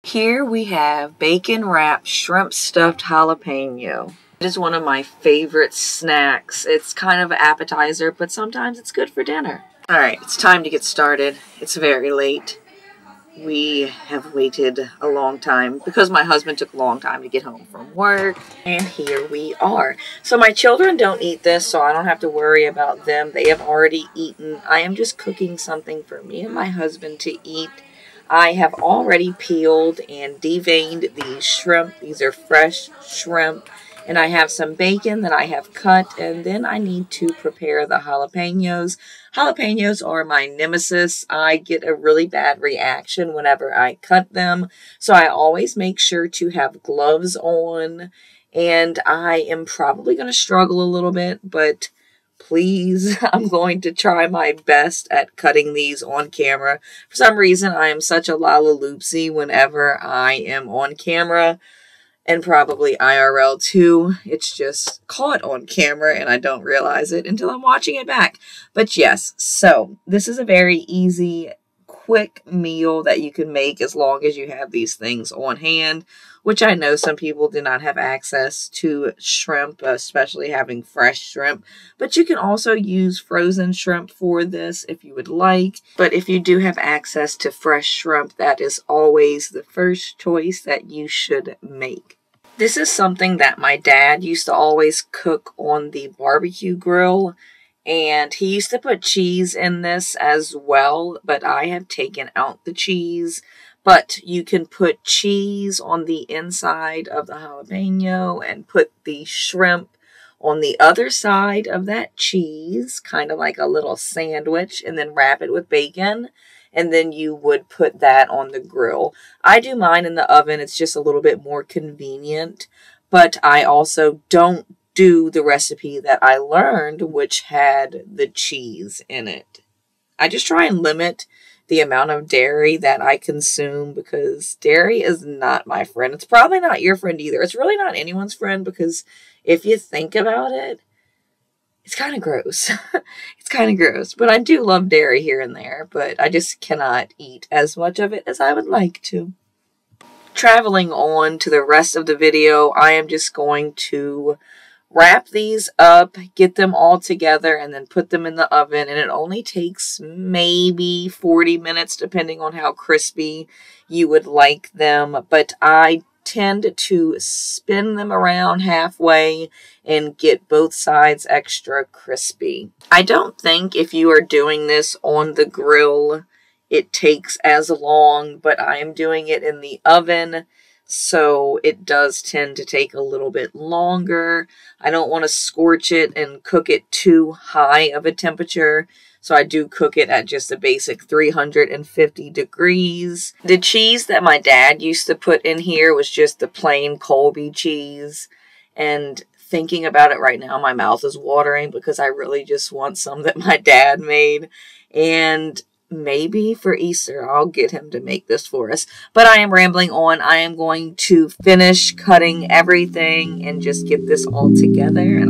Here we have bacon wrapped shrimp stuffed jalapeno. It is one of my favorite snacks. It's kind of an appetizer, but sometimes it's good for dinner. Alright, it's time to get started. It's very late. We have waited a long time because my husband took a long time to get home from work. And here we are. So my children don't eat this, so I don't have to worry about them. They have already eaten. I am just cooking something for me and my husband to eat. I have already peeled and deveined these shrimp. These are fresh shrimp. And I have some bacon that I have cut, and then I need to prepare the jalapenos. Jalapenos are my nemesis. I get a really bad reaction whenever I cut them, so I always make sure to have gloves on, and I am probably going to struggle a little bit, but please, I'm going to try my best at cutting these on camera. For some reason, I am such a lalaloopsy whenever I am on camera. And probably IRL too. It's just caught on camera and I don't realize it until I'm watching it back. But yes, so this is a very easy, quick meal that you can make as long as you have these things on hand, which I know some people do not have access to shrimp, especially having fresh shrimp. But you can also use frozen shrimp for this if you would like. But if you do have access to fresh shrimp, that is always the first choice that you should make. This is something that my dad used to always cook on the barbecue grill, and he used to put cheese in this as well, but I have taken out the cheese. But you can put cheese on the inside of the jalapeno and put the shrimp on the other side of that cheese, kind of like a little sandwich, and then wrap it with bacon. And then you would put that on the grill. I do mine in the oven. It's just a little bit more convenient. But I also don't do the recipe that I learned, which had the cheese in it. I just try and limit the amount of dairy that I consume because dairy is not my friend. It's probably not your friend either. It's really not anyone's friend because if you think about it, it's kind of gross. It's kind of gross. But I do love dairy here and there. But I just cannot eat as much of it as I would like to. Traveling on to the rest of the video, I am just going to wrap these up, get them all together, and then put them in the oven. And it only takes maybe 40 minutes, depending on how crispy you would like them. But I tend to spin them around halfway and get both sides extra crispy. I don't think if you are doing this on the grill, it takes as long, but I am doing it in the oven, so it does tend to take a little bit longer. I don't want to scorch it and cook it too high of a temperature, so I do cook it at just a basic 350 degrees. The cheese that my dad used to put in here was just the plain Colby cheese. And thinking about it right now, my mouth is watering because I really just want some that my dad made. And maybe for Easter, I'll get him to make this for us. But I am rambling on. I am going to finish cutting everything and just get this all together.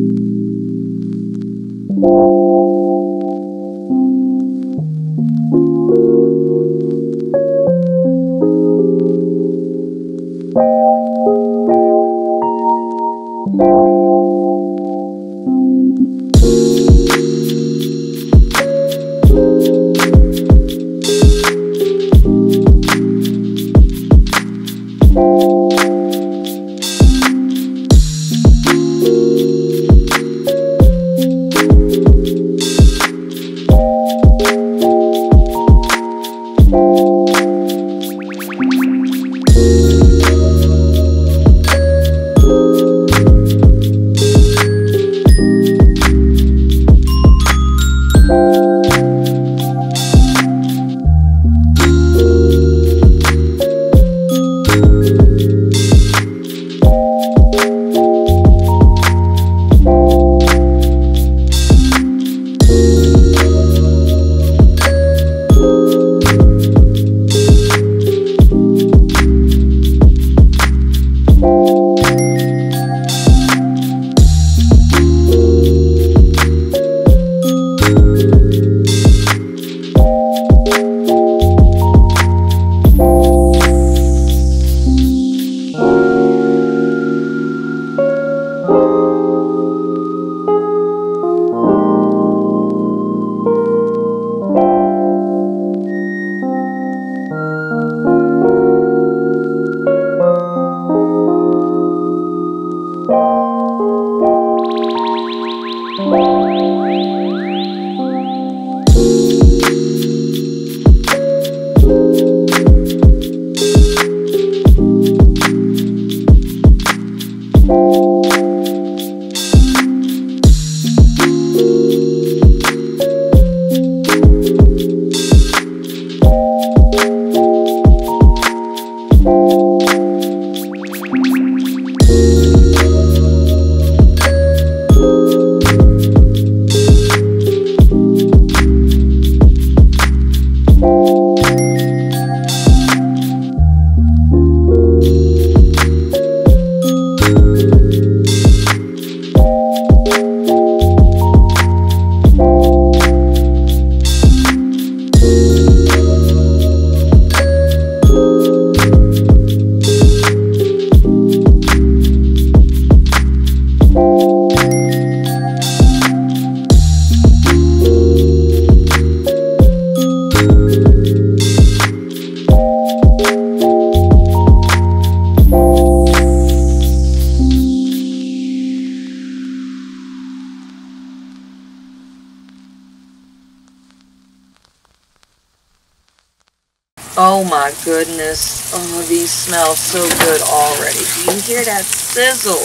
Oh my goodness. Oh, these smell so good already. Do you hear that sizzle?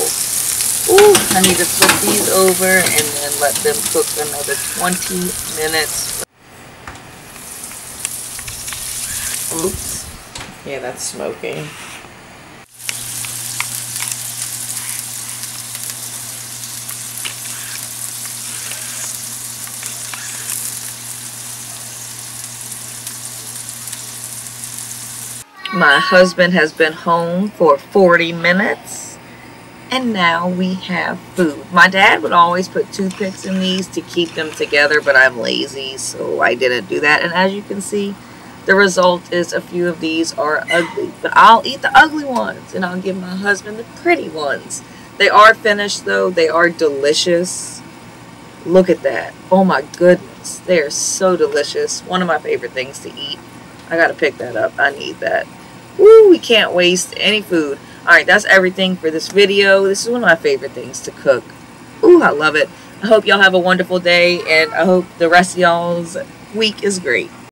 Ooh, I need to flip these over and then let them cook another 20 minutes. Oops. Yeah, that's smoking. My husband has been home for 40 minutes, and now we have food. My dad would always put toothpicks in these to keep them together, but I'm lazy, so I didn't do that. And as you can see, the result is a few of these are ugly, but I'll eat the ugly ones, and I'll give my husband the pretty ones. They are finished, though. They are delicious. Look at that. Oh, my goodness. They are so delicious. One of my favorite things to eat. I gotta pick that up. I need that. Woo, we can't waste any food. Alright, that's everything for this video. This is one of my favorite things to cook. Ooh, I love it. I hope y'all have a wonderful day, and I hope the rest of y'all's week is great.